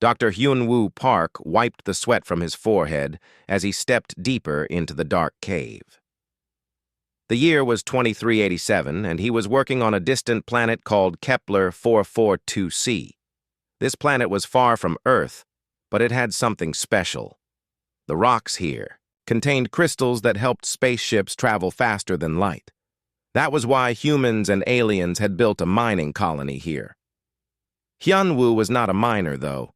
Dr. Hyun-woo Park wiped the sweat from his forehead as he stepped deeper into the dark cave. The year was 2387, and he was working on a distant planet called Kepler 442c. This planet was far from Earth, but it had something special. The rocks here contained crystals that helped spaceships travel faster than light. That was why humans and aliens had built a mining colony here. Hyun-woo was not a miner, though.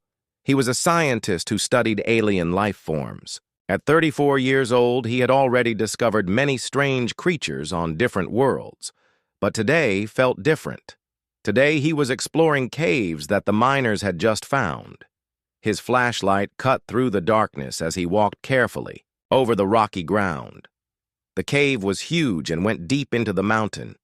He was a scientist who studied alien life forms. At 34 years old, he had already discovered many strange creatures on different worlds, but today felt different. Today he was exploring caves that the miners had just found. His flashlight cut through the darkness as he walked carefully over the rocky ground. The cave was huge and went deep into the mountain.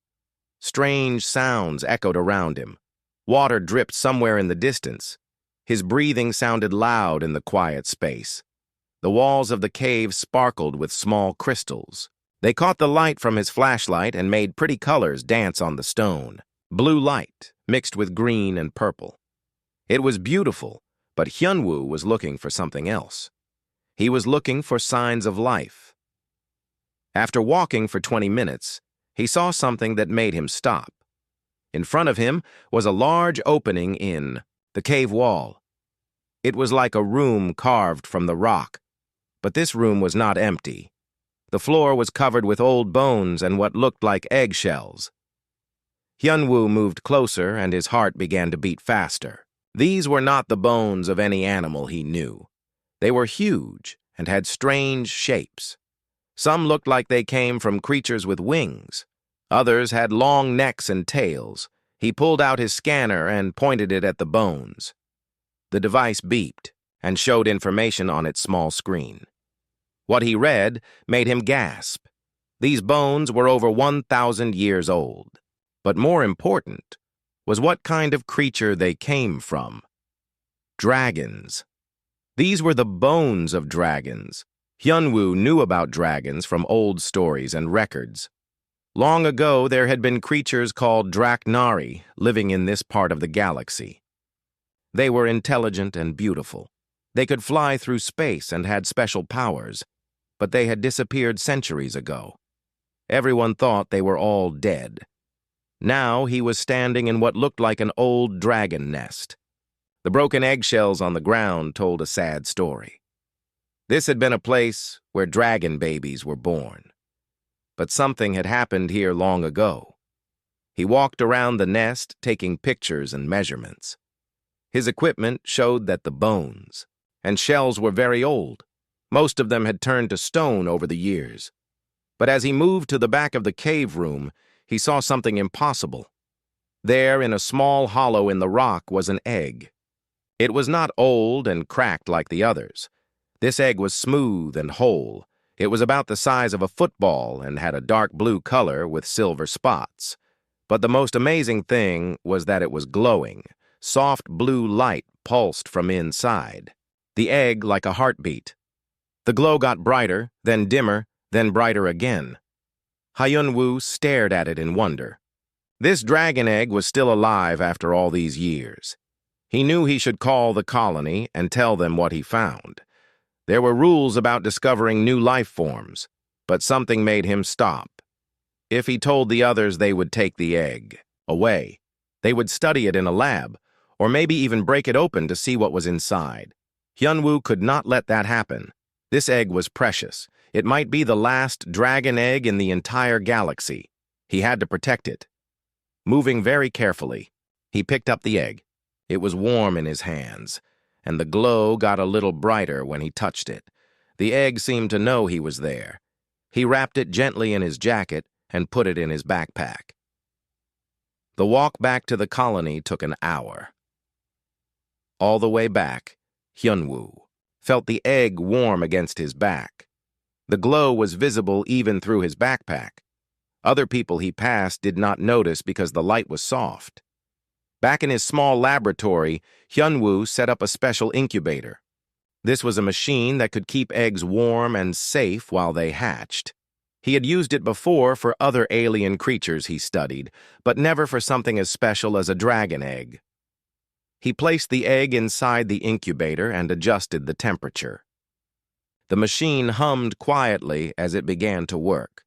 Strange sounds echoed around him. Water dripped somewhere in the distance. His breathing sounded loud in the quiet space. The walls of the cave sparkled with small crystals. They caught the light from his flashlight and made pretty colors dance on the stone. Blue light mixed with green and purple. It was beautiful, but Hyun-woo was looking for something else. He was looking for signs of life. After walking for 20 minutes, he saw something that made him stop. In front of him was a large opening in the cave wall. It was like a room carved from the rock, but this room was not empty. The floor was covered with old bones and what looked like eggshells. Hyun-woo moved closer and his heart began to beat faster. These were not the bones of any animal he knew. They were huge and had strange shapes. Some looked like they came from creatures with wings. Others had long necks and tails. He pulled out his scanner and pointed it at the bones. The device beeped and showed information on its small screen. What he read made him gasp. These bones were over 1,000 years old. But more important was what kind of creature they came from. Dragons. These were the bones of dragons. Hyun-woo knew about dragons from old stories and records. Long ago, there had been creatures called Draknari living in this part of the galaxy. They were intelligent and beautiful. They could fly through space and had special powers, but they had disappeared centuries ago. Everyone thought they were all dead. Now he was standing in what looked like an old dragon nest. The broken eggshells on the ground told a sad story. This had been a place where dragon babies were born. But something had happened here long ago. He walked around the nest, taking pictures and measurements. His equipment showed that the bones and shells were very old. Most of them had turned to stone over the years. But as he moved to the back of the cave room, he saw something impossible. There, in a small hollow in the rock, was an egg. It was not old and cracked like the others. This egg was smooth and whole. It was about the size of a football and had a dark blue color with silver spots. But the most amazing thing was that it was glowing. Soft blue light pulsed from inside. The egg like a heartbeat. The glow got brighter, then dimmer, then brighter again. Hyun-woo stared at it in wonder. This dragon egg was still alive after all these years. He knew he should call the colony and tell them what he found. There were rules about discovering new life forms, but something made him stop. If he told the others, they would take the egg away. They would study it in a lab, or maybe even break it open to see what was inside. Hyun-woo could not let that happen. This egg was precious. It might be the last dragon egg in the entire galaxy. He had to protect it. Moving very carefully, he picked up the egg. It was warm in his hands, and the glow got a little brighter when he touched it. The egg seemed to know he was there. He wrapped it gently in his jacket and put it in his backpack. The walk back to the colony took an hour. All the way back, Hyun-woo felt the egg warm against his back. The glow was visible even through his backpack. Other people he passed did not notice because the light was soft. Back in his small laboratory, Hyun-woo set up a special incubator. This was a machine that could keep eggs warm and safe while they hatched. He had used it before for other alien creatures he studied, but never for something as special as a dragon egg. He placed the egg inside the incubator and adjusted the temperature. The machine hummed quietly as it began to work.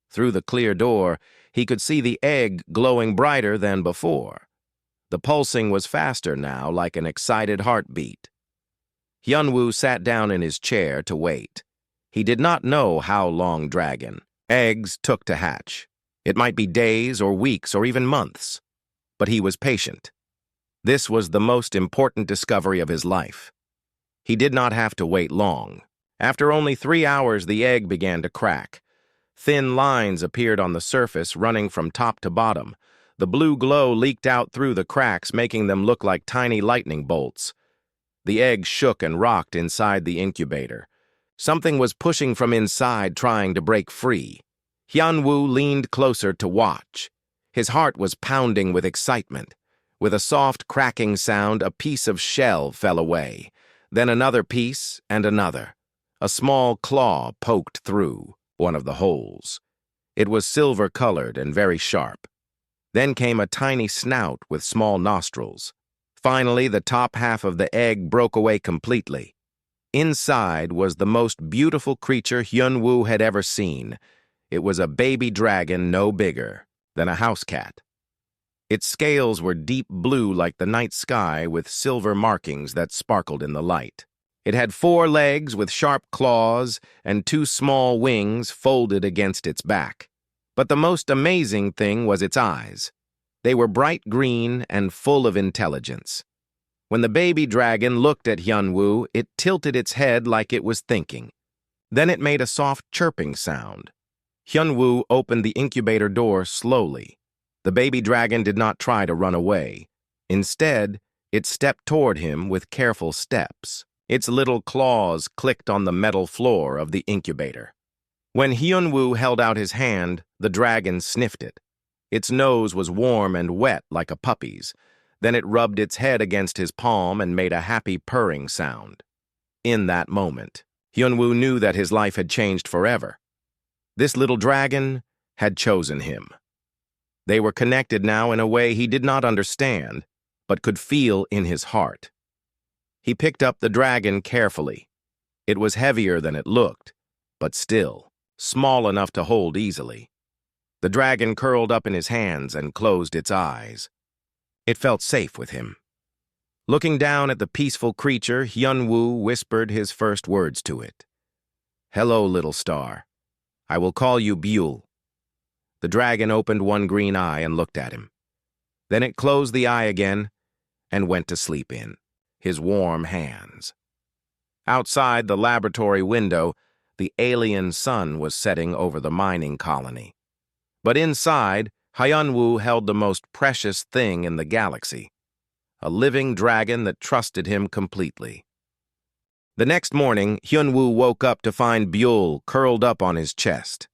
Through the clear door, he could see the egg glowing brighter than before. The pulsing was faster now, like an excited heartbeat. Hyunwoo sat down in his chair to wait. He did not know how long dragon eggs took to hatch. It might be days or weeks or even months. But he was patient. This was the most important discovery of his life. He did not have to wait long. After only 3 hours, the egg began to crack. Thin lines appeared on the surface, running from top to bottom. The blue glow leaked out through the cracks, making them look like tiny lightning bolts. The egg shook and rocked inside the incubator. Something was pushing from inside, trying to break free. Hyunwoo leaned closer to watch. His heart was pounding with excitement. With a soft cracking sound, a piece of shell fell away. Then another piece and another. A small claw poked through one of the holes. It was silver-colored and very sharp. Then came a tiny snout with small nostrils. Finally, the top half of the egg broke away completely. Inside was the most beautiful creature Hyunwoo had ever seen. It was a baby dragon no bigger than a house cat. Its scales were deep blue like the night sky with silver markings that sparkled in the light. It had 4 legs with sharp claws and 2 small wings folded against its back. But the most amazing thing was its eyes. They were bright green and full of intelligence. When the baby dragon looked at Hyunwoo, it tilted its head like it was thinking. Then it made a soft chirping sound. Hyunwoo opened the incubator door slowly. The baby dragon did not try to run away. Instead, it stepped toward him with careful steps. Its little claws clicked on the metal floor of the incubator. When Hyunwoo held out his hand, the dragon sniffed it. Its nose was warm and wet like a puppy's. Then it rubbed its head against his palm and made a happy purring sound. In that moment, Hyunwoo knew that his life had changed forever. This little dragon had chosen him. They were connected now in a way he did not understand, but could feel in his heart. He picked up the dragon carefully. It was heavier than it looked, but still, small enough to hold easily. The dragon curled up in his hands and closed its eyes. It felt safe with him. Looking down at the peaceful creature, Hyunwoo whispered his first words to it. "Hello, little star. I will call you Byul." The dragon opened one green eye and looked at him. Then it closed the eye again and went to sleep in his warm hands. Outside the laboratory window, the alien sun was setting over the mining colony. But inside, Hyunwoo held the most precious thing in the galaxy, a living dragon that trusted him completely. The next morning, Hyunwoo woke up to find Byul curled up on his chest.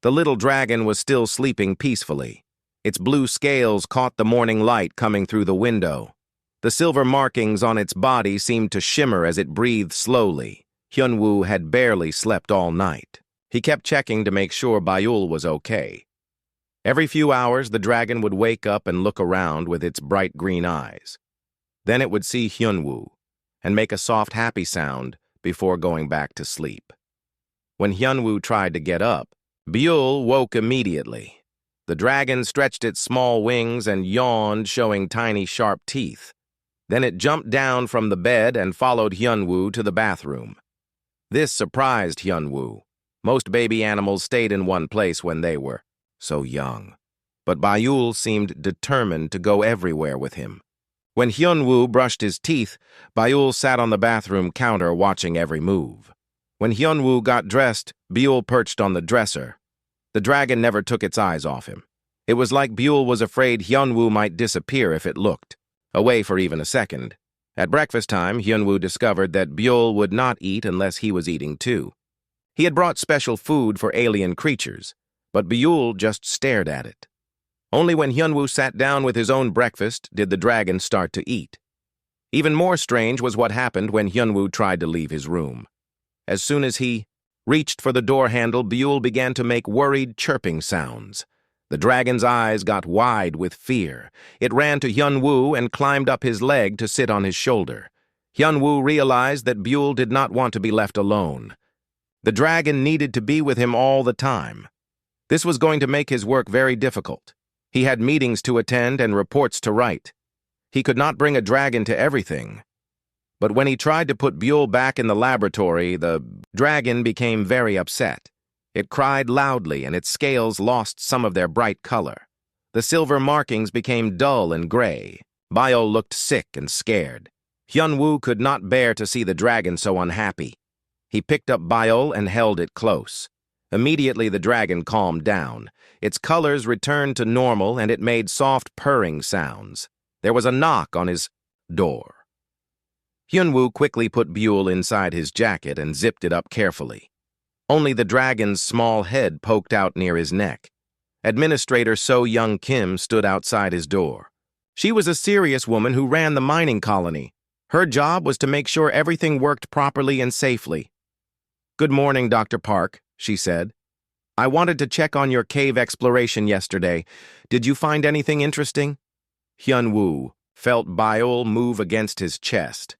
The little dragon was still sleeping peacefully. Its blue scales caught the morning light coming through the window. The silver markings on its body seemed to shimmer as it breathed slowly. Hyunwoo had barely slept all night. He kept checking to make sure Byul was okay. Every few hours, the dragon would wake up and look around with its bright green eyes. Then it would see Hyunwoo and make a soft, happy sound before going back to sleep. When Hyunwoo tried to get up, Byul woke immediately. The dragon stretched its small wings and yawned, showing tiny, sharp teeth. Then it jumped down from the bed and followed Hyunwoo to the bathroom. This surprised Hyunwoo. Most baby animals stayed in one place when they were so young. But Byul seemed determined to go everywhere with him. When Hyunwoo brushed his teeth, Byul sat on the bathroom counter watching every move. When Hyunwoo got dressed, Byul perched on the dresser. The dragon never took its eyes off him. It was like Byul was afraid Hyunwoo might disappear if it looked away for even a second. At breakfast time, Hyunwoo discovered that Byul would not eat unless he was eating too. He had brought special food for alien creatures, but Byul just stared at it. Only when Hyunwoo sat down with his own breakfast did the dragon start to eat. Even more strange was what happened when Hyunwoo tried to leave his room. As soon as he reached for the door handle, Byul began to make worried chirping sounds. The dragon's eyes got wide with fear. It ran to Hyun-woo and climbed up his leg to sit on his shoulder. Hyun-woo realized that Buell did not want to be left alone. The dragon needed to be with him all the time. This was going to make his work very difficult. He had meetings to attend and reports to write. He could not bring a dragon to everything. But when he tried to put Buell back in the laboratory, the dragon became very upset. It cried loudly and its scales lost some of their bright color. The silver markings became dull and gray. Bio looked sick and scared. Hyun-woo could not bear to see the dragon so unhappy. He picked up Bio and held it close. Immediately the dragon calmed down. Its colors returned to normal and it made soft purring sounds. There was a knock on his door. Hyun-woo quickly put Buell inside his jacket and zipped it up carefully. Only the dragon's small head poked out near his neck. Administrator So Young Kim stood outside his door. She was a serious woman who ran the mining colony. Her job was to make sure everything worked properly and safely. "Good morning, Dr. Park," she said. "I wanted to check on your cave exploration yesterday. Did you find anything interesting?" Hyun-woo felt Bio move against his chest.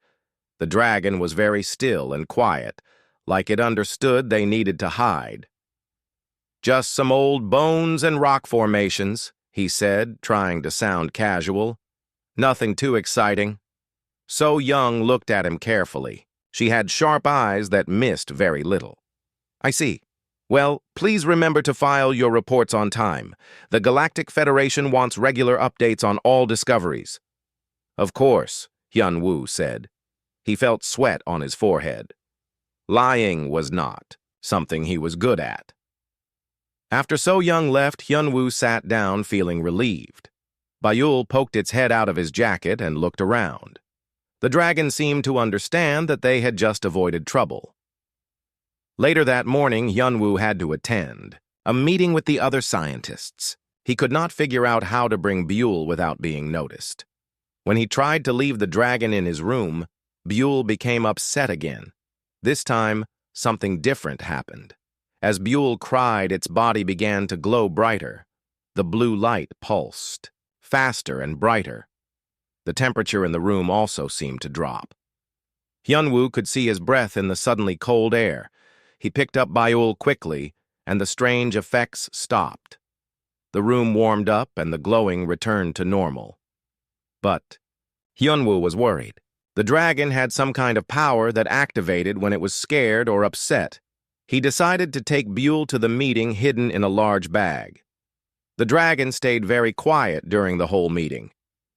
The dragon was very still and quiet, like it understood they needed to hide. "Just some old bones and rock formations," he said, trying to sound casual. "Nothing too exciting." So Young looked at him carefully. She had sharp eyes that missed very little. "I see. Well, please remember to file your reports on time. The Galactic Federation wants regular updates on all discoveries." "Of course," Hyun-woo said. He felt sweat on his forehead. Lying was not something he was good at. After So Young left, Hyun-woo sat down feeling relieved. Bayul poked its head out of his jacket and looked around. The dragon seemed to understand that they had just avoided trouble. Later that morning, Hyun-woo had to attend a meeting with the other scientists. He could not figure out how to bring Buell without being noticed. When he tried to leave the dragon in his room, Buell became upset again. This time, something different happened. As Buell cried, its body began to glow brighter. The blue light pulsed, faster and brighter. The temperature in the room also seemed to drop. Hyun-woo could see his breath in the suddenly cold air. He picked up Bayul quickly, and the strange effects stopped. The room warmed up and the glowing returned to normal. But Hyun-woo was worried. The dragon had some kind of power that activated when it was scared or upset. He decided to take Buell to the meeting hidden in a large bag. The dragon stayed very quiet during the whole meeting.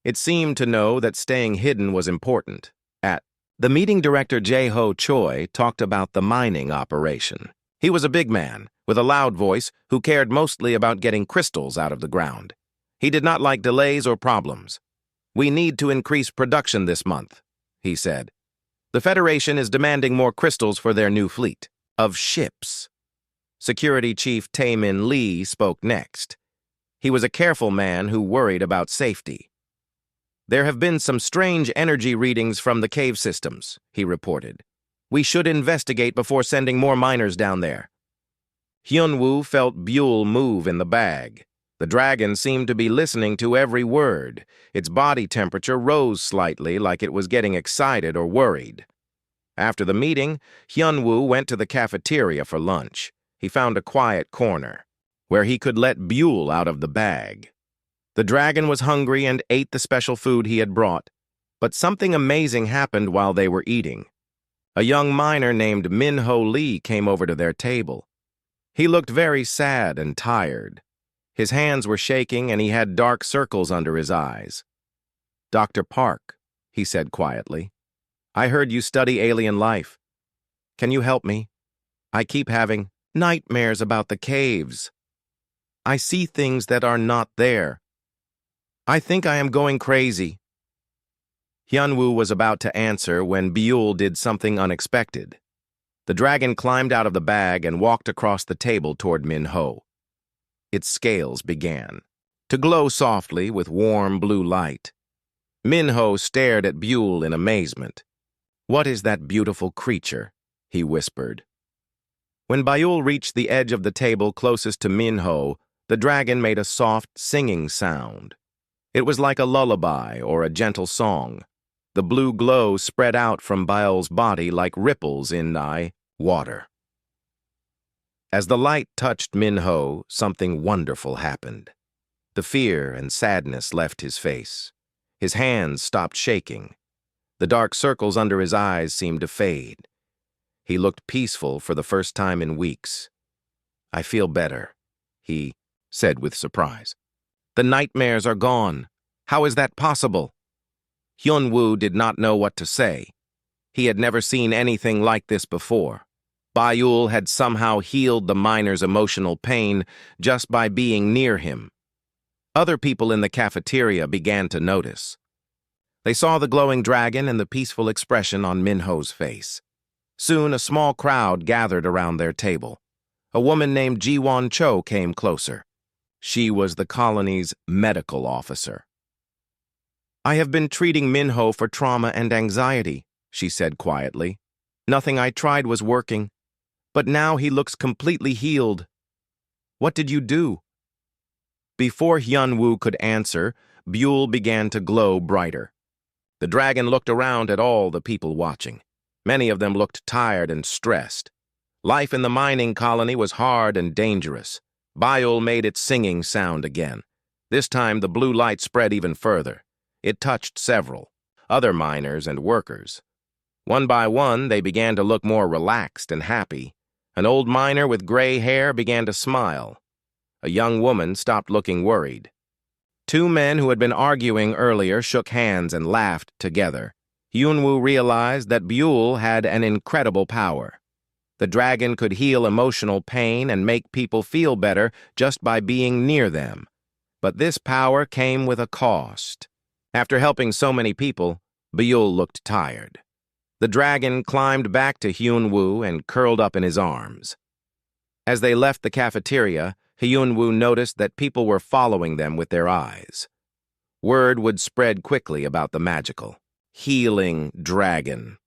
It seemed to know that staying hidden was important. At the meeting, Director Jae-ho Choi talked about the mining operation. He was a big man, with a loud voice, who cared mostly about getting crystals out of the ground. He did not like delays or problems. "We need to increase production this month," he said. "The Federation is demanding more crystals for their new fleet of ships." Security Chief Tae-min Lee spoke next. He was a careful man who worried about safety. "There have been some strange energy readings from the cave systems," he reported. "We should investigate before sending more miners down there." Hyun-woo felt Buell move in the bag. The dragon seemed to be listening to every word. Its body temperature rose slightly, like it was getting excited or worried. After the meeting, Hyun-woo went to the cafeteria for lunch. He found a quiet corner, where he could let Buell out of the bag. The dragon was hungry and ate the special food he had brought, but something amazing happened while they were eating. A young miner named Min-ho Lee came over to their table. He looked very sad and tired. His hands were shaking and he had dark circles under his eyes. "Dr. Park," he said quietly, "I heard you study alien life. Can you help me? I keep having nightmares about the caves. I see things that are not there. I think I am going crazy." Hyun-woo was about to answer when Buell did something unexpected. The dragon climbed out of the bag and walked across the table toward Min-ho. Its scales began to glow softly with warm blue light. Min-ho stared at Buell in amazement. "What is that beautiful creature?" he whispered. When Bayul reached the edge of the table closest to Min-ho, The dragon made a soft, singing sound. It was like a lullaby or a gentle song. The blue glow spread out from Biol's body like ripples in water. As the light touched Minho, something wonderful happened. The fear and sadness left his face. His hands stopped shaking. The dark circles under his eyes seemed to fade. He looked peaceful for the first time in weeks. "I feel better," he said with surprise. "The nightmares are gone. How is that possible?" Hyunwoo did not know what to say. He had never seen anything like this before. Bayul had somehow healed the miner's emotional pain just by being near him. Other people in the cafeteria began to notice. They saw the glowing dragon and the peaceful expression on Minho's face. Soon a small crowd gathered around their table. A woman named Jiwon Cho came closer. She was the colony's medical officer. "I have been treating Minho for trauma and anxiety," she said quietly. "Nothing I tried was working. But now he looks completely healed. What did you do?" Before Hyunwoo could answer, Buell began to glow brighter. The dragon looked around at all the people watching. Many of them looked tired and stressed. Life in the mining colony was hard and dangerous. Biol made its singing sound again. This time the blue light spread even further. It touched several, other miners and workers. One by one, they began to look more relaxed and happy. An old miner with gray hair began to smile. A young woman stopped looking worried. Two men who had been arguing earlier shook hands and laughed together. Hyunwoo realized that Buell had an incredible power. The dragon could heal emotional pain and make people feel better just by being near them. But this power came with a cost. After helping so many people, Buell looked tired. The dragon climbed back to Hyunwoo and curled up in his arms. As they left the cafeteria, Hyunwoo noticed that people were following them with their eyes. Word would spread quickly about the magical, healing dragon.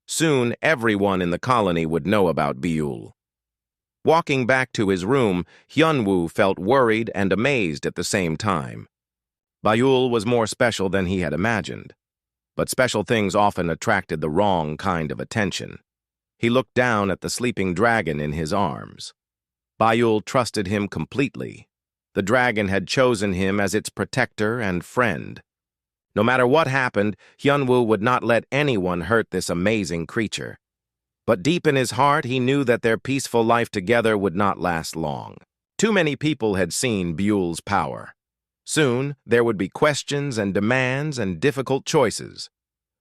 Soon, everyone in the colony would know about Buell. Walking back to his room, Hyunwoo felt worried and amazed at the same time. Buell was more special than he had imagined. But special things often attracted the wrong kind of attention. He looked down at the sleeping dragon in his arms. Buell trusted him completely. The dragon had chosen him as its protector and friend. No matter what happened, Hyunwoo would not let anyone hurt this amazing creature. But deep in his heart, he knew that their peaceful life together would not last long. Too many people had seen Buell's power. Soon, there would be questions and demands and difficult choices.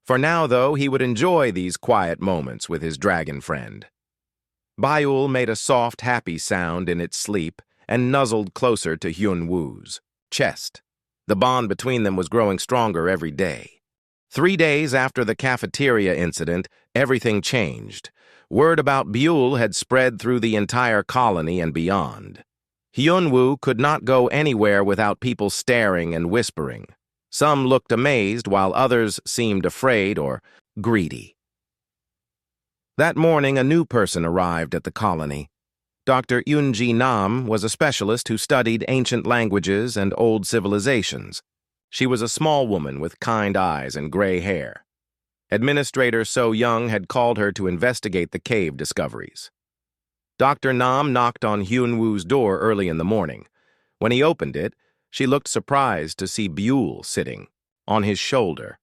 For now, though, he would enjoy these quiet moments with his dragon friend. Buell made a soft, happy sound in its sleep and nuzzled closer to Hyunwoo's chest. The bond between them was growing stronger every day. 3 days after the cafeteria incident, everything changed. Word about Buell had spread through the entire colony and beyond. Hyunwoo could not go anywhere without people staring and whispering. Some looked amazed, while others seemed afraid or greedy. That morning, a new person arrived at the colony. Dr. Yoonji Nam was a specialist who studied ancient languages and old civilizations. She was a small woman with kind eyes and gray hair. Administrator So Young had called her to investigate the cave discoveries. Dr. Nam knocked on Hyunwoo's door early in the morning. When he opened it, she looked surprised to see Buell sitting on his shoulder.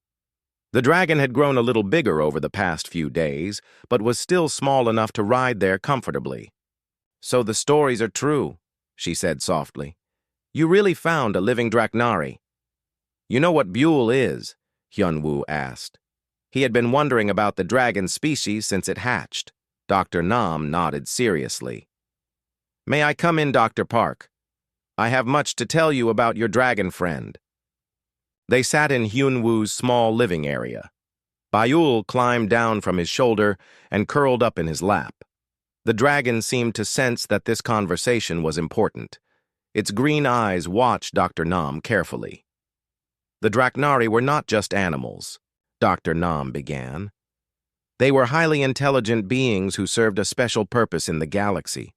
The dragon had grown a little bigger over the past few days, but was still small enough to ride there comfortably. "So the stories are true," she said softly. "You really found a living Draknari." "You know what Buell is?" Hyunwoo asked. He had been wondering about the dragon species since it hatched. Dr. Nam nodded seriously. "May I come in, Dr. Park? I have much to tell you about your dragon friend." They sat in Hyunwoo's small living area. Buell climbed down from his shoulder and curled up in his lap. The dragon seemed to sense that this conversation was important. Its green eyes watched Dr. Nam carefully. "The Draknari were not just animals," Dr. Nam began. "They were highly intelligent beings who served a special purpose in the galaxy.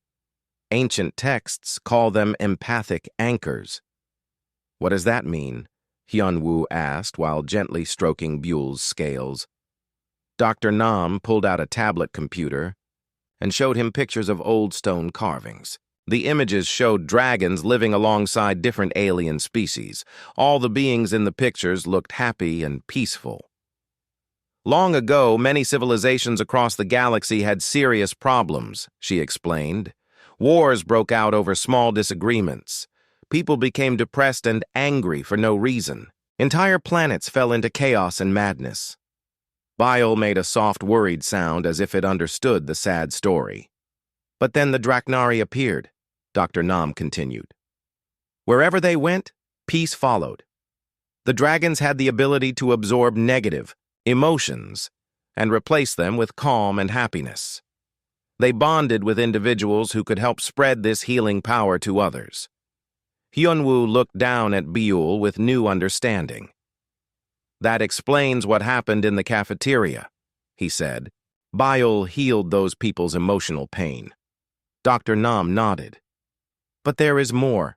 Ancient texts call them empathic anchors. What does that mean? Hyun-woo asked while gently stroking Buell's scales. Dr. Nam pulled out a tablet computer and showed him pictures of old stone carvings. The images showed dragons living alongside different alien species. All the beings in the pictures looked happy and peaceful. Long ago, many civilizations across the galaxy had serious problems, she explained. Wars broke out over small disagreements. People became depressed and angry for no reason. Entire planets fell into chaos and madness. Bile made a soft, worried sound as if it understood the sad story. But then the Draknari appeared, Dr. Nam continued. Wherever they went, peace followed. The dragons had the ability to absorb negative emotions and replace them with calm and happiness. They bonded with individuals who could help spread this healing power to others. Hyun-woo looked down at Buell with new understanding. That explains what happened in the cafeteria, he said. Bile healed those people's emotional pain. Dr. Nam nodded. But there is more.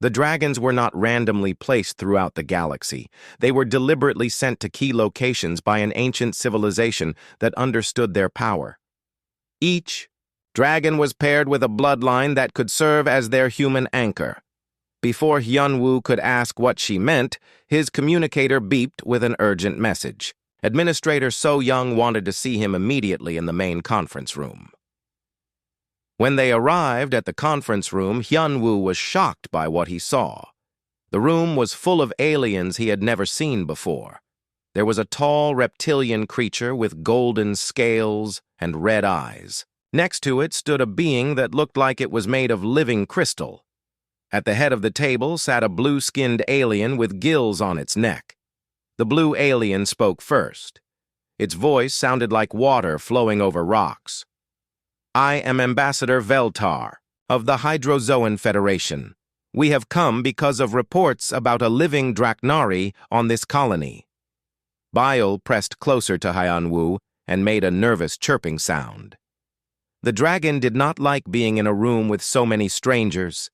The dragons were not randomly placed throughout the galaxy. They were deliberately sent to key locations by an ancient civilization that understood their power. Each dragon was paired with a bloodline that could serve as their human anchor. Before Hyun-woo could ask what she meant, his communicator beeped with an urgent message. Administrator So Young wanted to see him immediately in the main conference room. When they arrived at the conference room, Hyun-woo was shocked by what he saw. The room was full of aliens he had never seen before. There was a tall reptilian creature with golden scales and red eyes. Next to it stood a being that looked like it was made of living crystal. At the head of the table sat a blue-skinned alien with gills on its neck. The blue alien spoke first. Its voice sounded like water flowing over rocks. I am Ambassador Veltar of the Hydrozoan Federation. We have come because of reports about a living Draknari on this colony. Bile pressed closer to Hyun-woo and made a nervous chirping sound. The dragon did not like being in a room with so many strangers.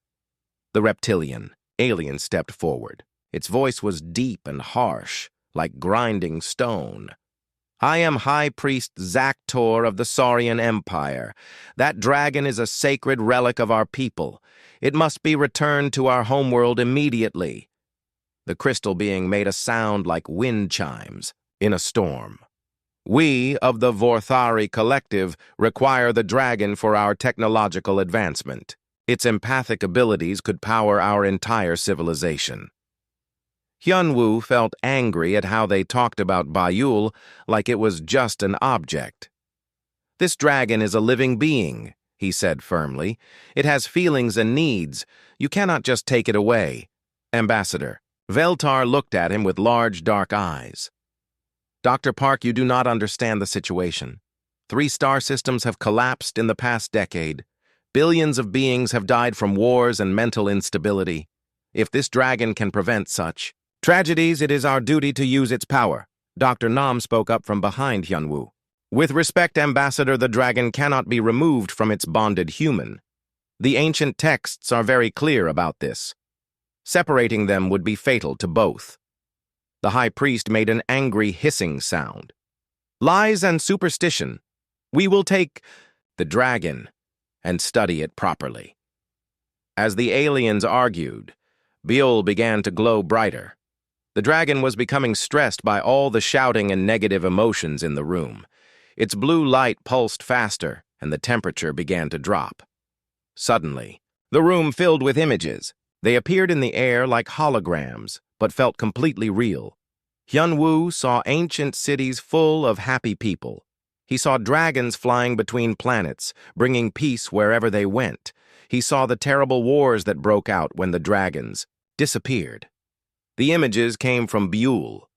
The reptilian alien stepped forward. Its voice was deep and harsh, like grinding stone. I am High Priest Zaktor of the Saurian Empire. That dragon is a sacred relic of our people. It must be returned to our homeworld immediately. The crystal being made a sound like wind chimes in a storm. We of the Vorthari Collective require the dragon for our technological advancement. Its empathic abilities could power our entire civilization. Hyun-woo felt angry at how they talked about Buell like it was just an object. This dragon is a living being, he said firmly. It has feelings and needs. You cannot just take it away. Ambassador. Veltar looked at him with large, dark eyes. Dr. Park, you do not understand the situation. 3 star systems have collapsed in the past decade. Billions of beings have died from wars and mental instability. If this dragon can prevent such tragedies, it is our duty to use its power. Dr. Nam spoke up from behind Hyun-woo. With respect, Ambassador, the dragon cannot be removed from its bonded human. The ancient texts are very clear about this. Separating them would be fatal to both. The high priest made an angry hissing sound. Lies and superstition. We will take the dragon and study it properly. As the aliens argued, Buell began to glow brighter. The dragon was becoming stressed by all the shouting and negative emotions in the room. Its blue light pulsed faster, and the temperature began to drop. Suddenly, the room filled with images. They appeared in the air like holograms, but felt completely real. Hyun-woo saw ancient cities full of happy people. He saw dragons flying between planets, bringing peace wherever they went. He saw the terrible wars that broke out when the dragons disappeared. The images came from Buell.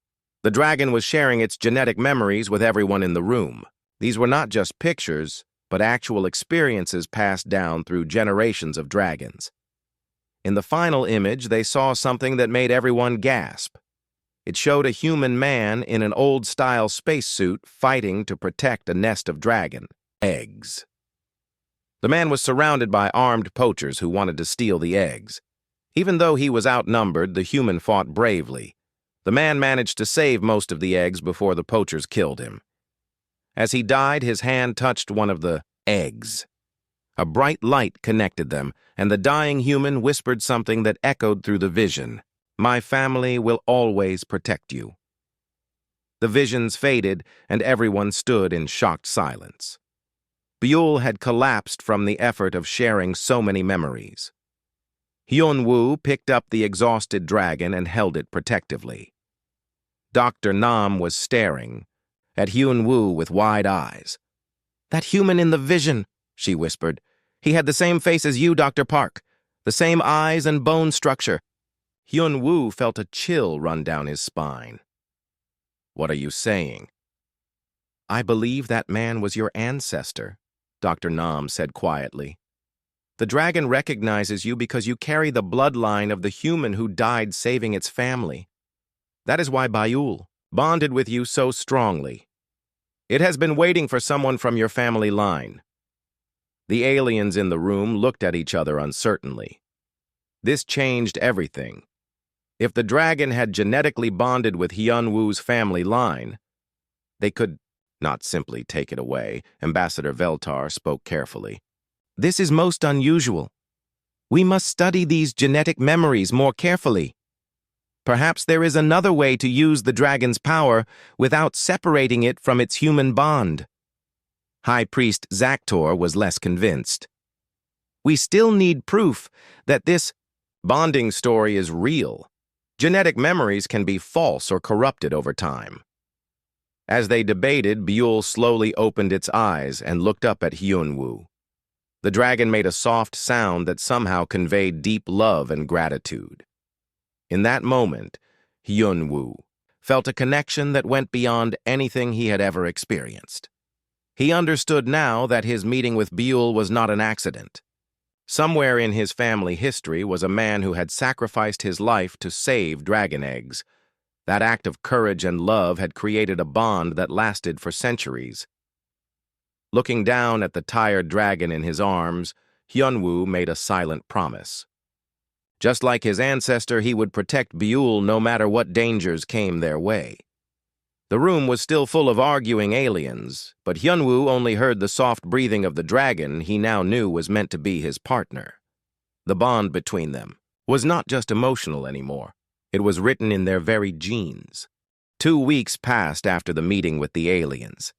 The dragon was sharing its genetic memories with everyone in the room. These were not just pictures, but actual experiences passed down through generations of dragons. In the final image, they saw something that made everyone gasp. It showed a human man in an old-style spacesuit fighting to protect a nest of dragon eggs. The man was surrounded by armed poachers who wanted to steal the eggs. Even though he was outnumbered, the human fought bravely. The man managed to save most of the eggs before the poachers killed him. As he died, his hand touched one of the eggs. A bright light connected them, and the dying human whispered something that echoed through the vision. "My family will always protect you." The visions faded, and everyone stood in shocked silence. Buell had collapsed from the effort of sharing so many memories. Hyun-woo picked up the exhausted dragon and held it protectively. Dr. Nam was staring at Hyun-woo with wide eyes. "That human in the vision," she whispered. "He had the same face as you, Dr. Park. The same eyes and bone structure." Hyun-woo felt a chill run down his spine. "What are you saying?" "I believe that man was your ancestor," Dr. Nam said quietly. "The dragon recognizes you because you carry the bloodline of the human who died saving its family. That is why Buell bonded with you so strongly. It has been waiting for someone from your family line." The aliens in the room looked at each other uncertainly. This changed everything. If the dragon had genetically bonded with Hyun-woo's family line, they could not simply take it away. Ambassador Veltar spoke carefully. "This is most unusual. We must study these genetic memories more carefully. Perhaps there is another way to use the dragon's power without separating it from its human bond." High Priest Zaktor was less convinced. "We still need proof that this bonding story is real. Genetic memories can be false or corrupted over time." As they debated, Buell slowly opened its eyes and looked up at Hyun-woo. The dragon made a soft sound that somehow conveyed deep love and gratitude. In that moment, Hyun-woo felt a connection that went beyond anything he had ever experienced. He understood now that his meeting with Buell was not an accident. Somewhere in his family history was a man who had sacrificed his life to save dragon eggs. That act of courage and love had created a bond that lasted for centuries. Looking down at the tired dragon in his arms, Hyun-woo made a silent promise. Just like his ancestor, he would protect Buell no matter what dangers came their way. The room was still full of arguing aliens, but Hyun-woo only heard the soft breathing of the dragon he now knew was meant to be his partner. The bond between them was not just emotional anymore. It was written in their very genes. 2 weeks passed after the meeting with the aliens.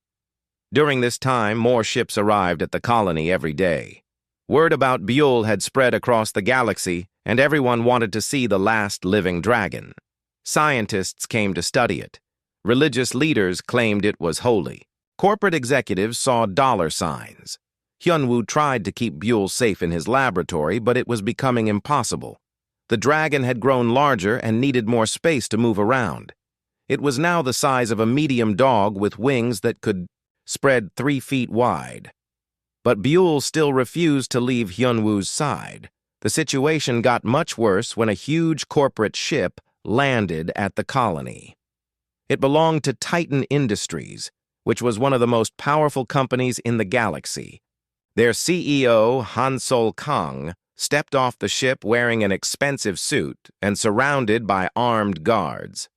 During this time, more ships arrived at the colony every day. Word about Buell had spread across the galaxy, and everyone wanted to see the last living dragon. Scientists came to study it. Religious leaders claimed it was holy. Corporate executives saw dollar signs. Hyun-woo tried to keep Buell safe in his laboratory, but it was becoming impossible. The dragon had grown larger and needed more space to move around. It was now the size of a medium dog with wings that could spread 3 feet wide. But Buell still refused to leave Hyun-woo's side. The situation got much worse when a huge corporate ship landed at the colony. It belonged to Titan Industries, which was one of the most powerful companies in the galaxy. Their CEO, Han-Sol Kang, stepped off the ship wearing an expensive suit and surrounded by armed guards.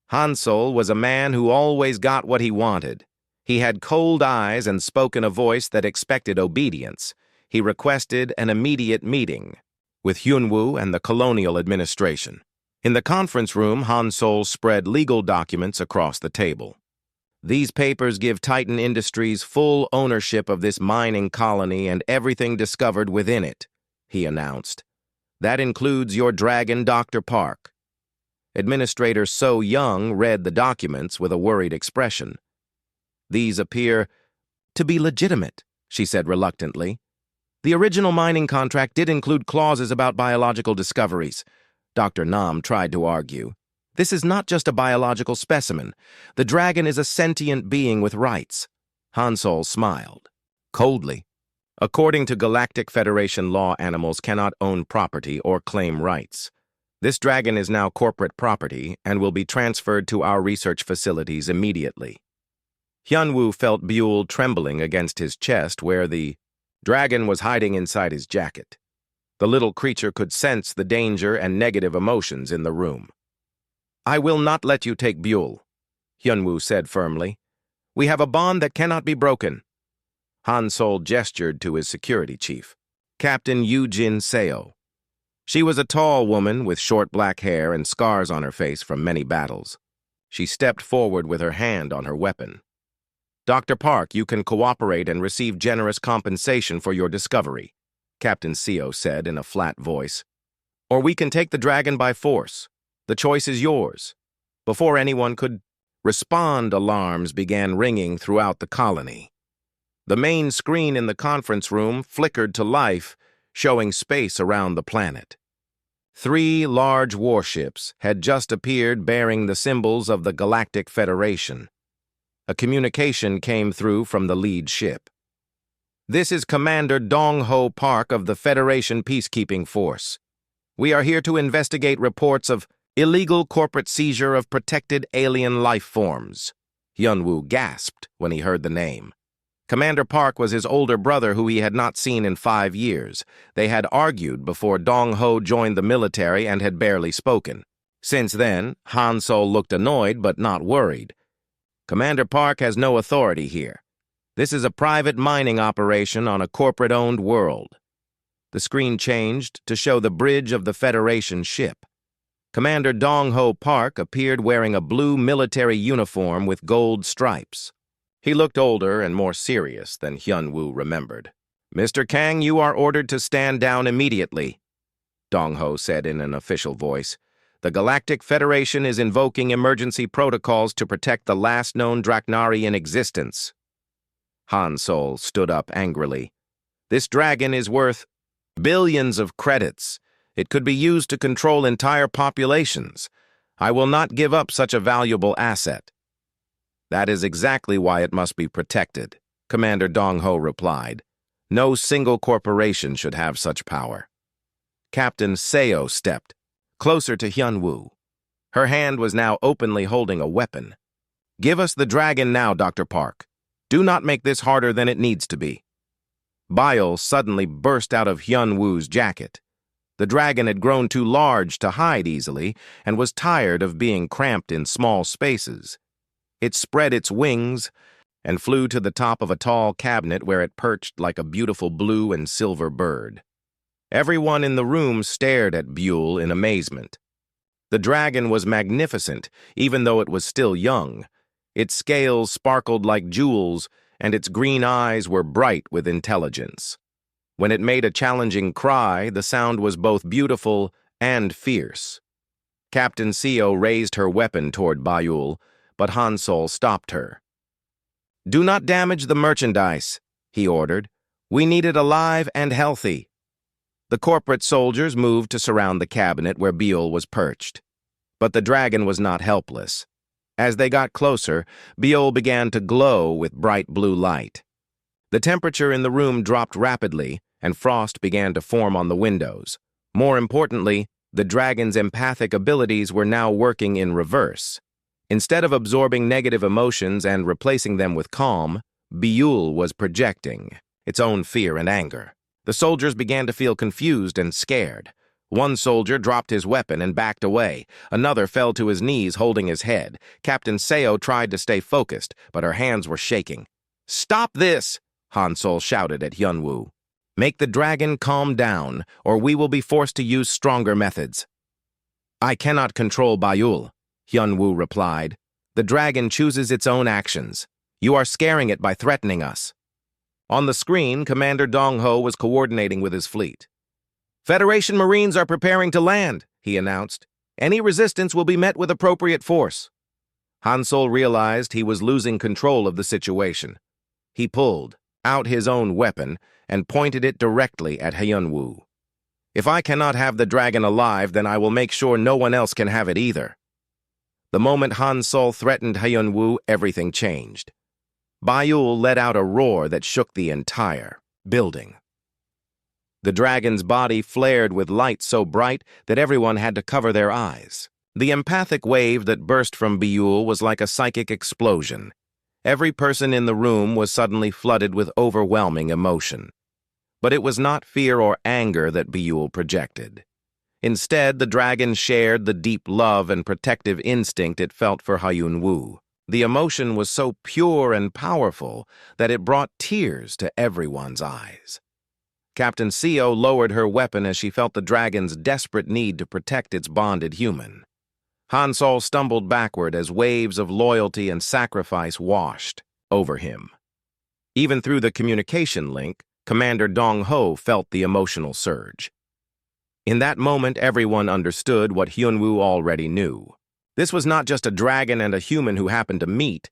Han-Sol was a man who always got what he wanted. He had cold eyes and spoke in a voice that expected obedience. He requested an immediate meeting with Hyun-woo and the colonial administration. In the conference room, Han-Sol spread legal documents across the table. "These papers give Titan Industries full ownership of this mining colony and everything discovered within it," he announced. "That includes your dragon, Dr. Park." Administrator So Young read the documents with a worried expression. "These appear to be legitimate," she said reluctantly. "The original mining contract did include clauses about biological discoveries." Dr. Nam tried to argue. "This is not just a biological specimen. The dragon is a sentient being with rights." Han-Sol smiled coldly. "According to Galactic Federation law, animals cannot own property or claim rights. This dragon is now corporate property and will be transferred to our research facilities immediately." Hyun-woo felt Buell trembling against his chest where the Dragon was hiding inside his jacket. The little creature could sense the danger and negative emotions in the room. "I will not let you take Buell," Hyunwoo said firmly. "We have a bond that cannot be broken." Han Sol gestured to his security chief, Captain Yoo-jin Seo. She was a tall woman with short black hair and scars on her face from many battles. She stepped forward with her hand on her weapon. "Dr. Park, you can cooperate and receive generous compensation for your discovery," Captain Seo said in a flat voice. "Or we can take the dragon by force. The choice is yours." Before anyone could respond, alarms began ringing throughout the colony. The main screen in the conference room flickered to life, showing space around the planet. 3 large warships had just appeared bearing the symbols of the Galactic Federation. A communication came through from the lead ship. "This is Commander Dong-ho Park of the Federation Peacekeeping Force. We are here to investigate reports of illegal corporate seizure of protected alien life forms." Hyunwoo gasped when he heard the name. Commander Park was his older brother who he had not seen in 5 years. They had argued before Dong-ho joined the military and had barely spoken. Since then, Han Sol looked annoyed but not worried. "Commander Park has no authority here. This is a private mining operation on a corporate-owned world." The screen changed to show the bridge of the Federation ship. Commander Dong-ho Park appeared wearing a blue military uniform with gold stripes. He looked older and more serious than Hyunwoo remembered. "Mr. Kang, you are ordered to stand down immediately," Dong-ho said in an official voice. "The Galactic Federation is invoking emergency protocols to protect the last known Draknari in existence." Han Sol stood up angrily. "This dragon is worth billions of credits. It could be used to control entire populations. I will not give up such a valuable asset." "That is exactly why it must be protected," Commander Dong-ho replied. "No single corporation should have such power." Captain Seo stepped closer to Hyunwoo. Her hand was now openly holding a weapon. "Give us the dragon now, Dr. Park. Do not make this harder than it needs to be." Bile suddenly burst out of Hyunwoo's jacket. The dragon had grown too large to hide easily and was tired of being cramped in small spaces. It spread its wings and flew to the top of a tall cabinet where it perched like a beautiful blue and silver bird. Everyone in the room stared at Buell in amazement. The dragon was magnificent, even though it was still young. Its scales sparkled like jewels, and its green eyes were bright with intelligence. When it made a challenging cry, the sound was both beautiful and fierce. Captain Seo raised her weapon toward Buell, but Han Sol stopped her. "Do not damage the merchandise," he ordered. "We need it alive and healthy." The corporate soldiers moved to surround the cabinet where Buell was perched. But the dragon was not helpless. As they got closer, Buell began to glow with bright blue light. The temperature in the room dropped rapidly, and frost began to form on the windows. More importantly, the dragon's empathic abilities were now working in reverse. Instead of absorbing negative emotions and replacing them with calm, Buell was projecting its own fear and anger. The soldiers began to feel confused and scared. One soldier dropped his weapon and backed away. Another fell to his knees holding his head. Captain Seo tried to stay focused, but her hands were shaking. "Stop this!" Han Sol shouted at Hyunwoo. "Make the dragon calm down, or we will be forced to use stronger methods." "I cannot control Buell," Hyunwoo replied. "The dragon chooses its own actions. You are scaring it by threatening us." On the screen, Commander Dong-ho was coordinating with his fleet. "Federation Marines are preparing to land," he announced. "Any resistance will be met with appropriate force." Han Sol realized he was losing control of the situation. He pulled out his own weapon and pointed it directly at Hyunwoo. "If I cannot have the dragon alive, then I will make sure no one else can have it either." The moment Han Sol threatened Hyunwoo, everything changed. Buell let out a roar that shook the entire building. The dragon's body flared with light so bright that everyone had to cover their eyes. The empathic wave that burst from Buell was like a psychic explosion. Every person in the room was suddenly flooded with overwhelming emotion. But it was not fear or anger that Beul projected. Instead, the dragon shared the deep love and protective instinct it felt for Hyun-woo. The emotion was so pure and powerful that it brought tears to everyone's eyes. Captain Seo lowered her weapon as she felt the dragon's desperate need to protect its bonded human. Han Sol stumbled backward as waves of loyalty and sacrifice washed over him. Even through the communication link, Commander Dong-ho felt the emotional surge. In that moment, everyone understood what Hyun-woo already knew. This was not just a dragon and a human who happened to meet.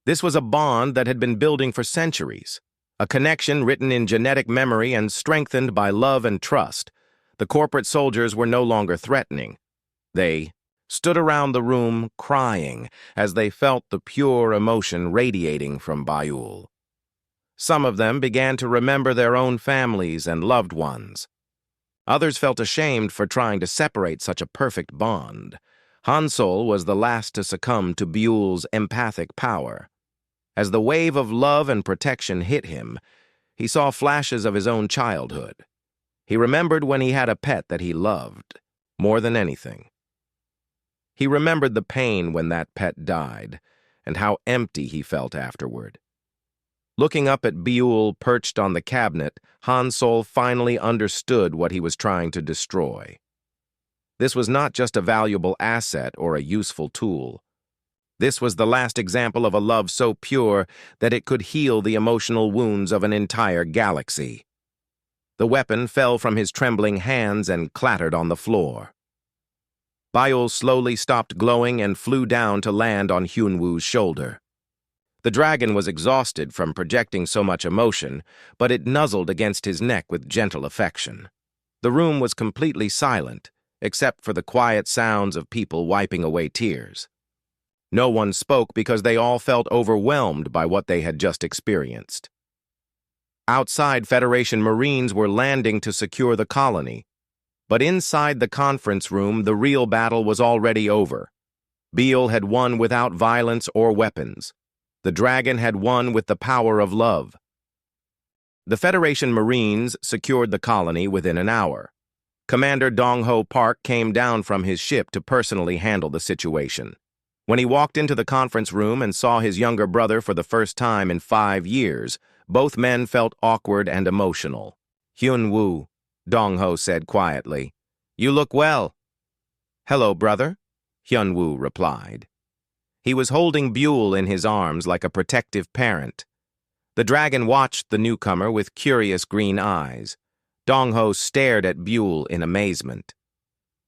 This was a bond that had been building for centuries, a connection written in genetic memory and strengthened by love and trust. The corporate soldiers were no longer threatening. They stood around the room crying as they felt the pure emotion radiating from Beul. Some of them began to remember their own families and loved ones. Others felt ashamed for trying to separate such a perfect bond. Han Sol was the last to succumb to Beul's empathic power. As the wave of love and protection hit him, he saw flashes of his own childhood. He remembered when he had a pet that he loved more than anything. He remembered the pain when that pet died, and how empty he felt afterward. Looking up at Beul perched on the cabinet, Han Sol finally understood what he was trying to destroy. This was not just a valuable asset or a useful tool. This was the last example of a love so pure that it could heal the emotional wounds of an entire galaxy. The weapon fell from his trembling hands and clattered on the floor. Beul slowly stopped glowing and flew down to land on Hyun-woo's shoulder. The dragon was exhausted from projecting so much emotion, but it nuzzled against his neck with gentle affection. The room was completely silent, except for the quiet sounds of people wiping away tears. No one spoke because they all felt overwhelmed by what they had just experienced. Outside, Federation Marines were landing to secure the colony, but inside the conference room, the real battle was already over. Beul had won without violence or weapons. The dragon had won with the power of love. The Federation Marines secured the colony within an hour. Commander Dong-ho Park came down from his ship to personally handle the situation. When he walked into the conference room and saw his younger brother for the first time in 5 years, both men felt awkward and emotional. "Hyun-woo," Dong-ho said quietly, "you look well." "Hello, brother," Hyun-woo replied. He was holding Beul in his arms like a protective parent. The dragon watched the newcomer with curious green eyes. Dong-ho stared at Beul in amazement.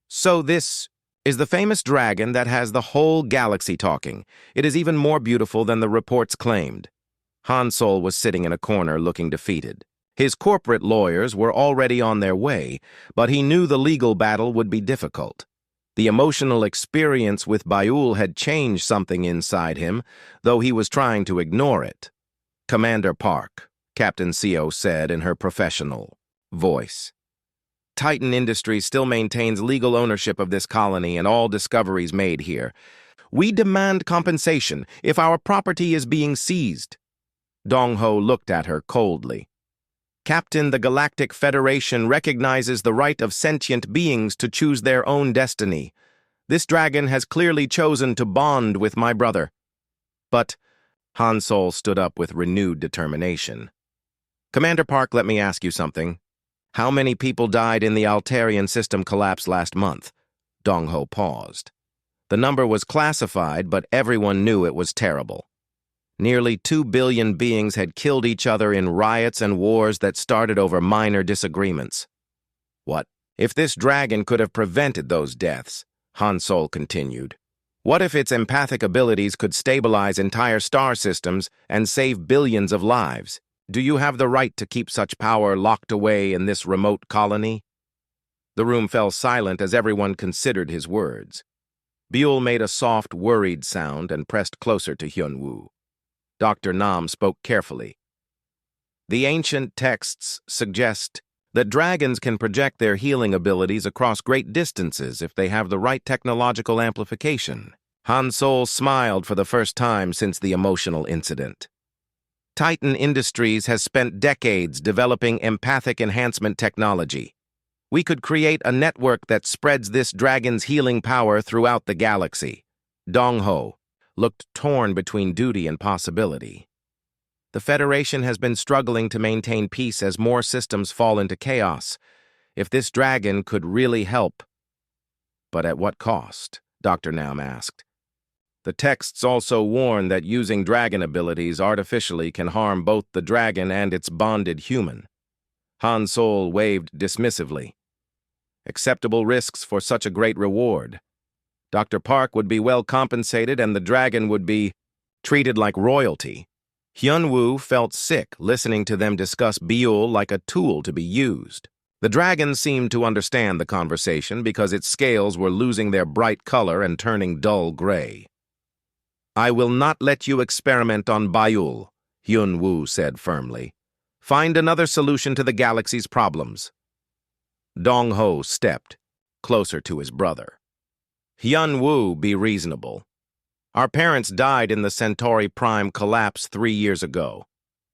"So this is the famous dragon that has the whole galaxy talking. It is even more beautiful than the reports claimed." Han Sol was sitting in a corner looking defeated. His corporate lawyers were already on their way, but he knew the legal battle would be difficult. The emotional experience with Beul had changed something inside him, though he was trying to ignore it. "Commander Park," Captain Seo said in her professional voice. "Titan Industries still maintains legal ownership of this colony and all discoveries made here. We demand compensation if our property is being seized." Dong-ho looked at her coldly. "Captain, the Galactic Federation recognizes the right of sentient beings to choose their own destiny. This dragon has clearly chosen to bond with my brother." "But," Han Sol stood up with renewed determination. "Commander Park, let me ask you something. How many people died in the Altarian system collapse last month?" Dong-ho paused. The number was classified, but everyone knew it was terrible. Nearly 2 billion beings had killed each other in riots and wars that started over minor disagreements. "What if this dragon could have prevented those deaths?" Han Sol continued. "What if its empathic abilities could stabilize entire star systems and save billions of lives? Do you have the right to keep such power locked away in this remote colony?" The room fell silent as everyone considered his words. Beul made a soft, worried sound and pressed closer to Hyun-woo. Dr. Nam spoke carefully. "The ancient texts suggest that dragons can project their healing abilities across great distances if they have the right technological amplification." Han Sol smiled for the first time since the emotional incident. Titan Industries has spent decades developing empathic enhancement technology. We could create a network that spreads this dragon's healing power throughout the galaxy. Dong-ho looked torn between duty and possibility. The Federation has been struggling to maintain peace as more systems fall into chaos. If this dragon could really help. But at what cost? Dr. Nam asked. The texts also warn that using dragon abilities artificially can harm both the dragon and its bonded human. Han Sol waved dismissively. Acceptable risks for such a great reward. Dr. Park would be well compensated and the dragon would be treated like royalty. Hyun-woo felt sick listening to them discuss Beul like a tool to be used. The dragon seemed to understand the conversation because its scales were losing their bright color and turning dull gray. I will not let you experiment on Beul, Hyun-woo said firmly. Find another solution to the galaxy's problems. Dong-ho stepped closer to his brother. Hyun-woo, be reasonable. Our parents died in the Centauri Prime collapse 3 years ago.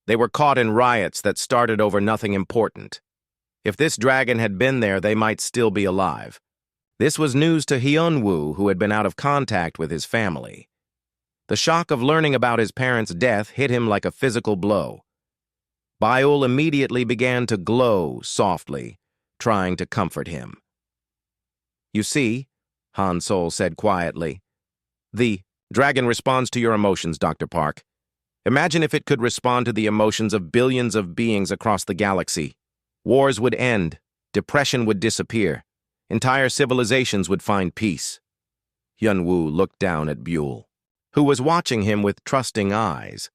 They were caught in riots that started over nothing important. If this dragon had been there, they might still be alive. This was news to Hyun-woo, who had been out of contact with his family. The shock of learning about his parents' death hit him like a physical blow. Beul immediately began to glow softly, trying to comfort him. You see, Han Sol said quietly, the dragon responds to your emotions, Dr. Park. Imagine if it could respond to the emotions of billions of beings across the galaxy. Wars would end, depression would disappear, entire civilizations would find peace. Hyun-woo looked down at Beul, who was watching him with trusting eyes.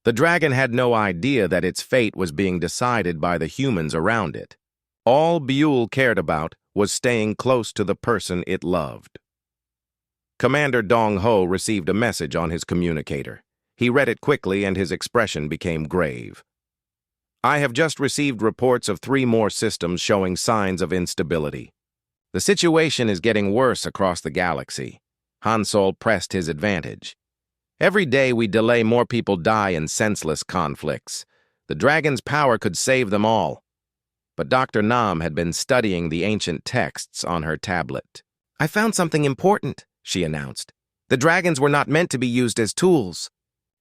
The dragon had no idea that its fate was being decided by the humans around it. All Beul cared about was staying close to the person it loved. Commander Dong-ho received a message on his communicator. He read it quickly and his expression became grave. I have just received reports of 3 more systems showing signs of instability. The situation is getting worse across the galaxy. Han Sol pressed his advantage. Every day we delay, more people die in senseless conflicts. The dragon's power could save them all. But Dr. Nam had been studying the ancient texts on her tablet. I found something important, she announced. The dragons were not meant to be used as tools.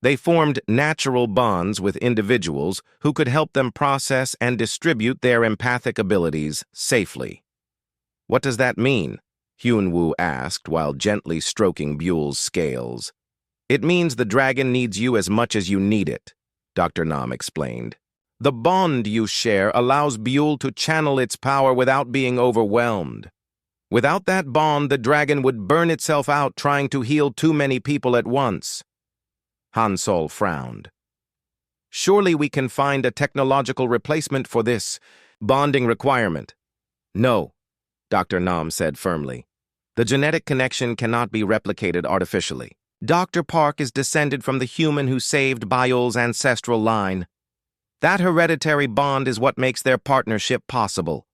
They formed natural bonds with individuals who could help them process and distribute their empathic abilities safely. What does that mean? Hyun-woo asked while gently stroking Beul's scales. It means the dragon needs you as much as you need it, Dr. Nam explained. The bond you share allows Beul to channel its power without being overwhelmed. Without that bond, the dragon would burn itself out trying to heal too many people at once. Han Sol frowned. Surely we can find a technological replacement for this bonding requirement. No, Dr. Nam said firmly. The genetic connection cannot be replicated artificially. Dr. Park is descended from the human who saved Beul's ancestral line. That hereditary bond is what makes their partnership possible.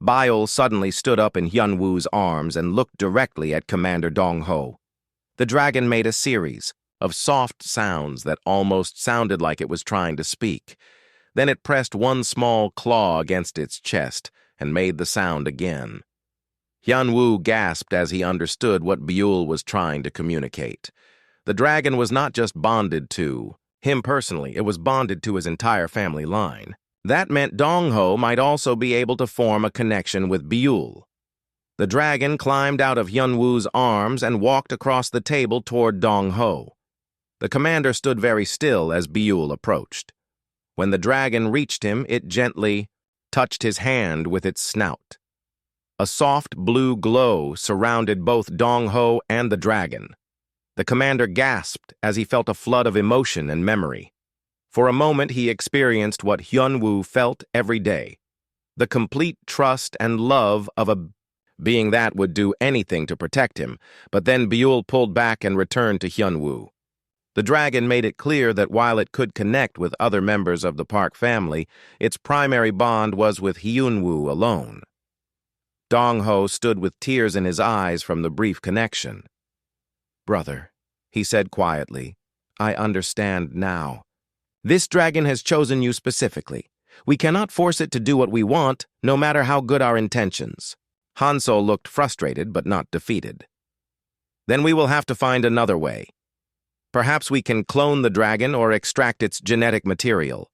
Beul suddenly stood up in Hyun-woo's arms and looked directly at Commander Dong-ho. The dragon made a series of soft sounds that almost sounded like it was trying to speak. Then it pressed one small claw against its chest and made the sound again. Hyun-woo gasped as he understood what Beul was trying to communicate. The dragon was not just bonded to him personally, it was bonded to his entire family line. That meant Dong-ho might also be able to form a connection with Beul. The dragon climbed out of Hyun-woo's arms and walked across the table toward Dong-ho. The commander stood very still as Beul approached. When the dragon reached him, it gently touched his hand with its snout. A soft blue glow surrounded both Dong-ho and the dragon. The commander gasped as he felt a flood of emotion and memory. For a moment, he experienced what Hyun-woo felt every day, the complete trust and love of a being that would do anything to protect him. But then Beul pulled back and returned to Hyun-woo. The dragon made it clear that while it could connect with other members of the Park family, its primary bond was with Hyun-woo alone. Dong-ho stood with tears in his eyes from the brief connection. Brother, he said quietly, I understand now. This dragon has chosen you specifically. We cannot force it to do what we want, no matter how good our intentions. Hanzo looked frustrated but not defeated. Then we will have to find another way. Perhaps we can clone the dragon or extract its genetic material.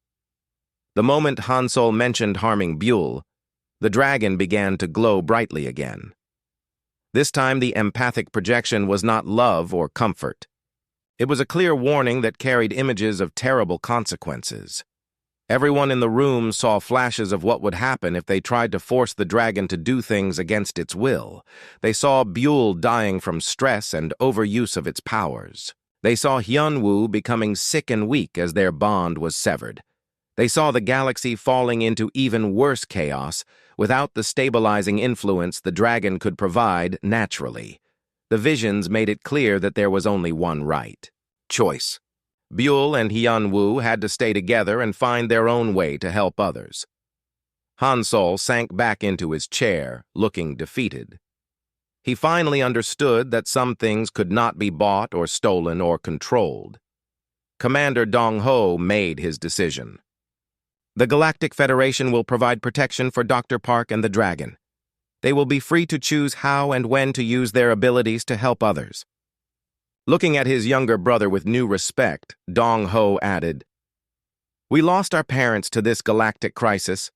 The moment Hanzo mentioned harming Buell, the dragon began to glow brightly again. This time the empathic projection was not love or comfort. It was a clear warning that carried images of terrible consequences. Everyone in the room saw flashes of what would happen if they tried to force the dragon to do things against its will. They saw Buell dying from stress and overuse of its powers. They saw Hyunwoo becoming sick and weak as their bond was severed. They saw the galaxy falling into even worse chaos without the stabilizing influence the dragon could provide naturally. The visions made it clear that there was only one right choice. Buell and Hyunwoo had to stay together and find their own way to help others. Hansol sank back into his chair, looking defeated. He finally understood that some things could not be bought or stolen or controlled. Commander Dong-ho made his decision. The Galactic Federation will provide protection for Dr. Park and the Dragon. They will be free to choose how and when to use their abilities to help others. Looking at his younger brother with new respect, Dong-ho added, "We lost our parents to this galactic crisis,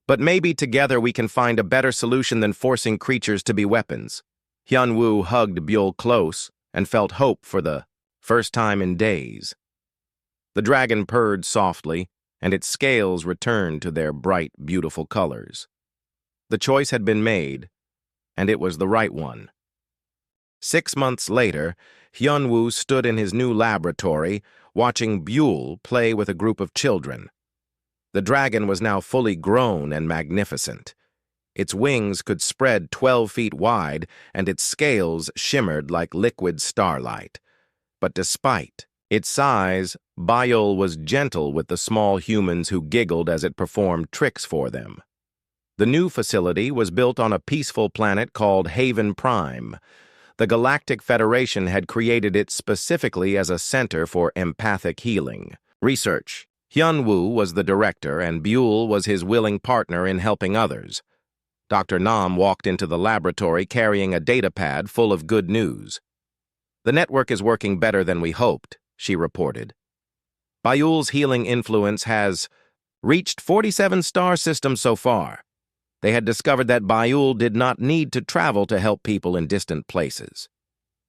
but maybe together we can find a better solution than forcing creatures to be weapons." Hyunwoo hugged Buell close and felt hope for the first time in days. The dragon purred softly, and its scales returned to their bright, beautiful colors. The choice had been made, and it was the right one. 6 months later, Hyunwoo stood in his new laboratory, watching Buell play with a group of children. The dragon was now fully grown and magnificent. Its wings could spread 12 feet wide, and its scales shimmered like liquid starlight. But despite its size, Buell was gentle with the small humans who giggled as it performed tricks for them. The new facility was built on a peaceful planet called Haven Prime. The Galactic Federation had created it specifically as a center for empathic healing. Research. Hyunwoo was the director, and Buell was his willing partner in helping others. Dr. Nam walked into the laboratory carrying a datapad full of good news. "The network is working better than we hoped," she reported. "Buell's healing influence has reached 47 star systems so far." They had discovered that Buell did not need to travel to help people in distant places.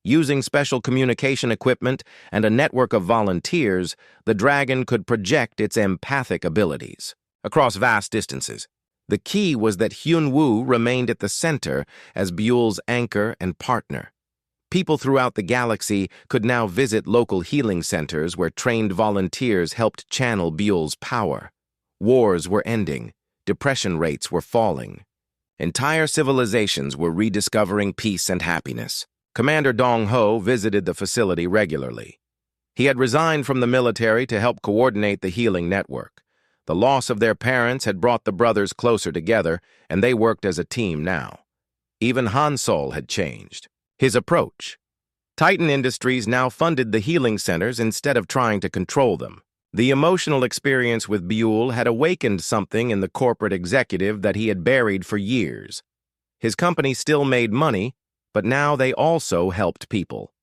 Using special communication equipment and a network of volunteers, the dragon could project its empathic abilities across vast distances. The key was that Hyunwoo remained at the center as Buell's anchor and partner. People throughout the galaxy could now visit local healing centers where trained volunteers helped channel Buell's power. Wars were ending. Depression rates were falling. Entire civilizations were rediscovering peace and happiness. Commander Dong-ho visited the facility regularly. He had resigned from the military to help coordinate the healing network. The loss of their parents had brought the brothers closer together, and they worked as a team now. Even Hansol had changed his approach. Titan Industries now funded the healing centers instead of trying to control them. The emotional experience with Buell had awakened something in the corporate executive that he had buried for years. His company still made money, but now they also helped people.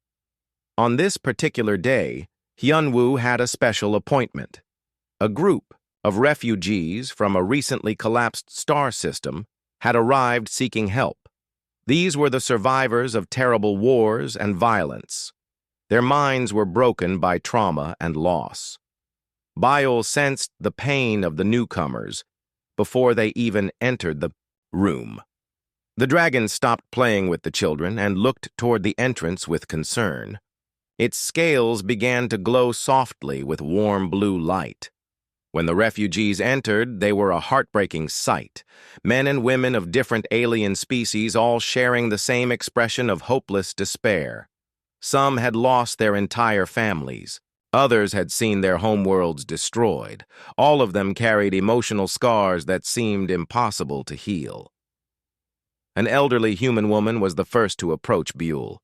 On this particular day, Hyunwoo had a special appointment. A group of refugees from a recently collapsed star system had arrived seeking help. These were the survivors of terrible wars and violence. Their minds were broken by trauma and loss. Buell sensed the pain of the newcomers before they even entered the room. The dragon stopped playing with the children and looked toward the entrance with concern. Its scales began to glow softly with warm blue light. When the refugees entered, they were a heartbreaking sight. Men and women of different alien species all sharing the same expression of hopeless despair. Some had lost their entire families. Others had seen their homeworlds destroyed. All of them carried emotional scars that seemed impossible to heal. An elderly human woman was the first to approach Buell.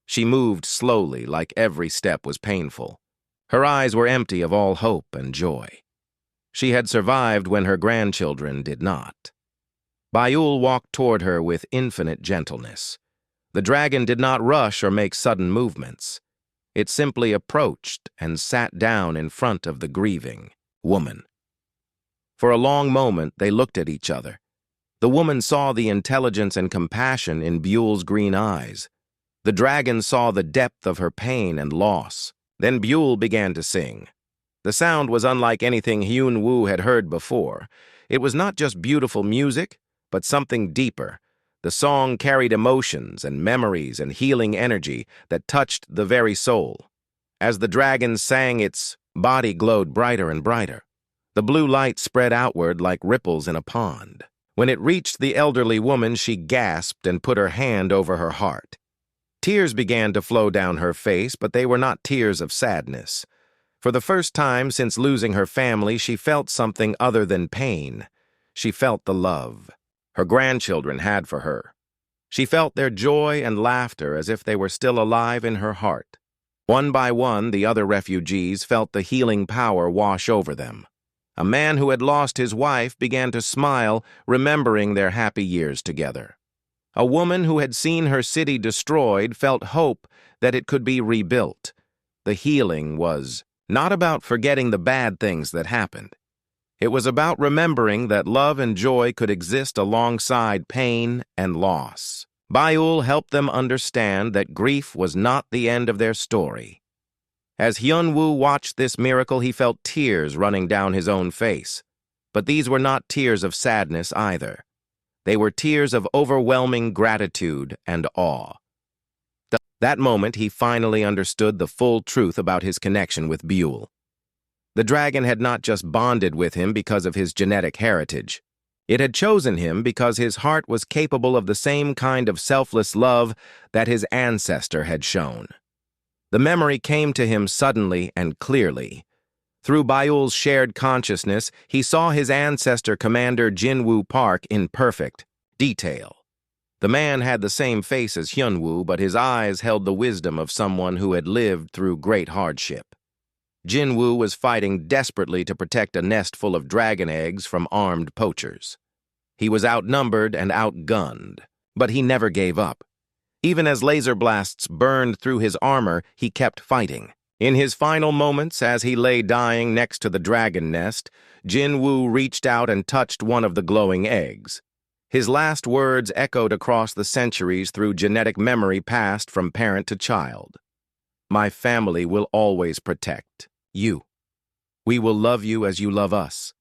She moved slowly, like every step was painful. Her eyes were empty of all hope and joy. She had survived when her grandchildren did not. Bayul walked toward her with infinite gentleness. The dragon did not rush or make sudden movements. It simply approached and sat down in front of the grieving woman. For a long moment, they looked at each other. The woman saw the intelligence and compassion in Buell's green eyes. The dragon saw the depth of her pain and loss. Then Buell began to sing. The sound was unlike anything Hyun-woo had heard before. It was not just beautiful music, but something deeper. The song carried emotions and memories and healing energy that touched the very soul. As the dragon sang, its body glowed brighter and brighter. The blue light spread outward like ripples in a pond. When it reached the elderly woman, she gasped and put her hand over her heart. Tears began to flow down her face, but they were not tears of sadness. For the first time since losing her family, she felt something other than pain. She felt the love her grandchildren had for her. She felt their joy and laughter as if they were still alive in her heart. One by one, the other refugees felt the healing power wash over them. A man who had lost his wife began to smile, remembering their happy years together. A woman who had seen her city destroyed felt hope that it could be rebuilt. The healing was not about forgetting the bad things that happened. It was about remembering that love and joy could exist alongside pain and loss. Bayul helped them understand that grief was not the end of their story. As Hyun-woo watched this miracle, he felt tears running down his own face. But these were not tears of sadness either. They were tears of overwhelming gratitude and awe. That moment, he finally understood the full truth about his connection with Buell. The dragon had not just bonded with him because of his genetic heritage. It had chosen him because his heart was capable of the same kind of selfless love that his ancestor had shown. The memory came to him suddenly and clearly. Through Bayul's shared consciousness, he saw his ancestor, Commander Jin-woo Park, in perfect detail. The man had the same face as Hyun-woo, but his eyes held the wisdom of someone who had lived through great hardship. Jin-woo was fighting desperately to protect a nest full of dragon eggs from armed poachers. He was outnumbered and outgunned, but he never gave up. Even as laser blasts burned through his armor, he kept fighting. In his final moments, as he lay dying next to the dragon nest, Jin-woo reached out and touched one of the glowing eggs. His last words echoed across the centuries through genetic memory passed from parent to child. "My family will always protect you. We will love you as you love us.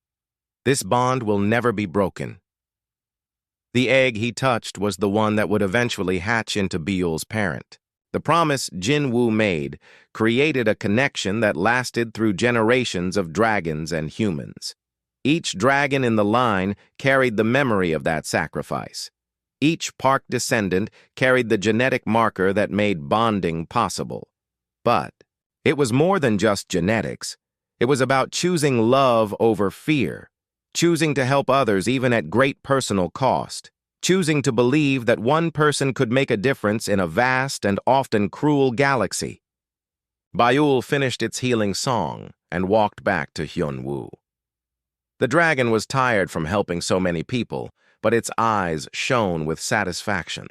This bond will never be broken." The egg he touched was the one that would eventually hatch into Buell's parent. The promise Jin-woo made created a connection that lasted through generations of dragons and humans. Each dragon in the line carried the memory of that sacrifice. Each Park descendant carried the genetic marker that made bonding possible. But it was more than just genetics. It was about choosing love over fear, choosing to help others even at great personal cost, choosing to believe that one person could make a difference in a vast and often cruel galaxy. Bayul finished its healing song and walked back to Hyun-woo. The dragon was tired from helping so many people, but its eyes shone with satisfaction.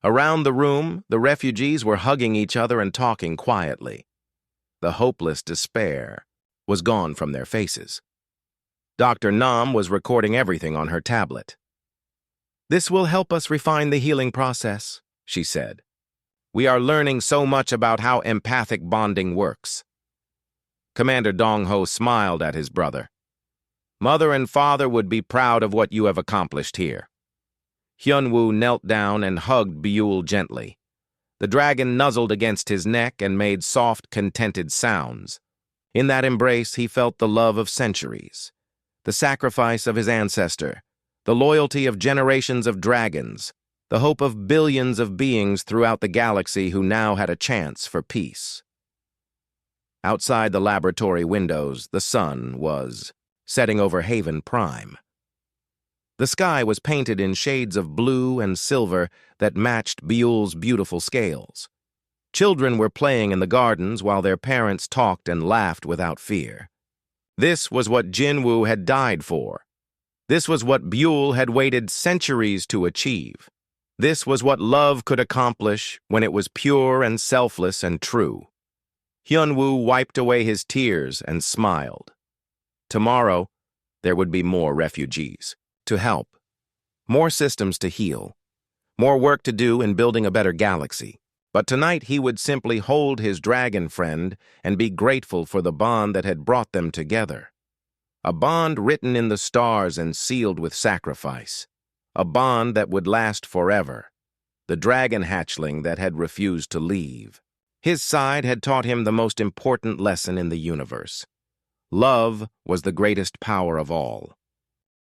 Around the room, the refugees were hugging each other and talking quietly. The hopeless despair was gone from their faces. Dr. Nam was recording everything on her tablet. "This will help us refine the healing process," she said. "We are learning so much about how empathic bonding works." Commander Dong-ho smiled at his brother. "Mother and father would be proud of what you have accomplished here." Hyun-woo knelt down and hugged Buell gently. The dragon nuzzled against his neck and made soft, contented sounds. In that embrace, he felt the love of centuries, the sacrifice of his ancestor, the loyalty of generations of dragons, the hope of billions of beings throughout the galaxy who now had a chance for peace. Outside the laboratory windows, the sun was setting over Haven Prime. The sky was painted in shades of blue and silver that matched Buell's beautiful scales. Children were playing in the gardens while their parents talked and laughed without fear. This was what Jinwoo had died for. This was what Buell had waited centuries to achieve. This was what love could accomplish when it was pure and selfless and true. Hyunwoo wiped away his tears and smiled. Tomorrow, there would be more refugees to help, more systems to heal, more work to do in building a better galaxy. But tonight he would simply hold his dragon friend and be grateful for the bond that had brought them together. A bond written in the stars and sealed with sacrifice. A bond that would last forever. The dragon hatchling that had refused to leave. His side had taught him the most important lesson in the universe. Love was the greatest power of all.